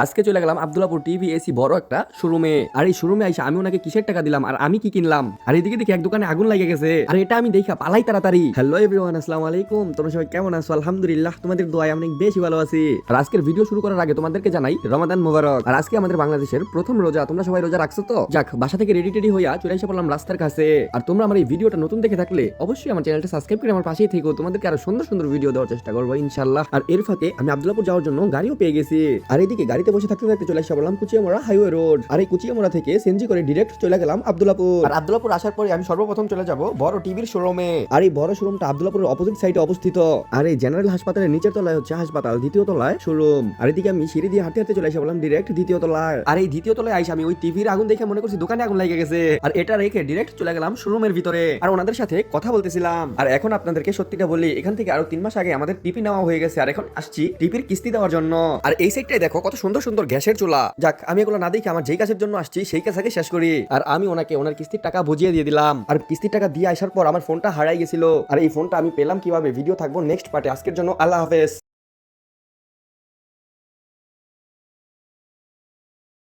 আজকে চলে গেলাম আব্দুল্লাহপুর টিভি এসি বড় একটা শোরুমে। আর এই শোরুমে আইসা আমি ওনাকে কিসের টাকা দিলাম আর আমি কি কিনলাম, আর এদিকে দেখি এক দোকানে আগুন লাগে গেছে। আর এটা আমি দেখা পালাই তাড়াতাড়ি। হ্যালো এভরিওয়ান, আসসালামু আলাইকুম। তোমরা সবাই কেমন আছো? আলহামদুলিল্লাহ, তোমাদের দোয়ায় আমি অনেক বেশি ভালো আছি। আর আজকের ভিডিও শুরু করার আগে তোমাদেরকে জানাই রমাদান মোবারক। আর আজকে আমাদের বাংলাদেশের প্রথম রোজা। তোমরা সবাই রোজা রাখছো তো? যাক, বাসা থেকে রেডি টেডি হইয়া চলে এসে পড়লাম রাস্তার কাছে। আর তোমরা আমার এই ভিডিওটা নতুন দেখে থাকলে অবশ্যই আমার চ্যানেলটা সাবস্ক্রাইব করে আমার পাশেই থেকো। তোমাদেরকে আরো সুন্দর সুন্দর ভিডিও দেওয়ার চেষ্টা করবো ইনশাআল্লাহ। আর এর ফাঁকে আমি আব্দুল্লাহপুর যাওয়ার জন্য গাড়িও পেয়ে গেছি। আর এদিকে গাড়িতে বসে থাকতে থাকতে চলে এসে বললাম কুচিয়ামরা হাইওয়ে রোড। আর এই কুচিয়ামরা থেকে সেনজি করে ডিরেক্ট চলে গেলাম আব্দুল্লাহপুর। আর আব্দুল্লাহপুর আসার পরে আমি সর্বপ্রথম চলে যাব বড় টিভির শোরুমে। আর এই বড় শোরুমটা আব্দুল্লাহপুরের অপোজিট সাইডে অবস্থিত। আর এই জেনারেল হাসপাতালের নিচের তলায় হচ্ছে হাসপাতাল, দ্বিতীয় তলায় শোরুম। আর এদিকে আমি সিঁড়ি দিয়ে হাঁটতে হাঁটতে চলে এসে বললাম ডিরেক্ট দ্বিতীয় তলায়। আর এই দ্বিতীয় তলায় আইসা আমি ওই টিভির আগুন দেখে মনে করছি দোকানে আগুন লেগে গেছে। আর এটা রেখে ডিরেক্ট চলে গেলাম শোরুমের ভিতরে। আর ওনাদের সাথে কথা বলতেছিলাম। আর এখন আপনাদেরকে সত্যিটা বলি, এখান থেকে আরো 3 মাস আগে আমাদের টিপি নেওয়া হয়ে গেছে। আর এখন আসছি টিপির কিস্তি দেওয়ার জন্য। আর এই সাইডটাই দেখো কত সুন্দর সুন্দর গ্যাসের চুলা। যাক, আমি এগুলো না দেখে আমার যেই কাজের জন্য আসছি সেই কাজ আগে শেষ করি। আর আমি ওনাকে ওনার কিস্তির টাকা বুঝিয়ে দিয়ে দিলাম। আর কিস্তির টাকা দিয়ে আসার পর আমার ফোনটা হারাই গেছিল। আর এই ফোনটা আমি পেলাম কিভাবে ভিডিও থাকবো নেক্সট পার্টে। আজকের জন্য আল্লাহ হাফেজ।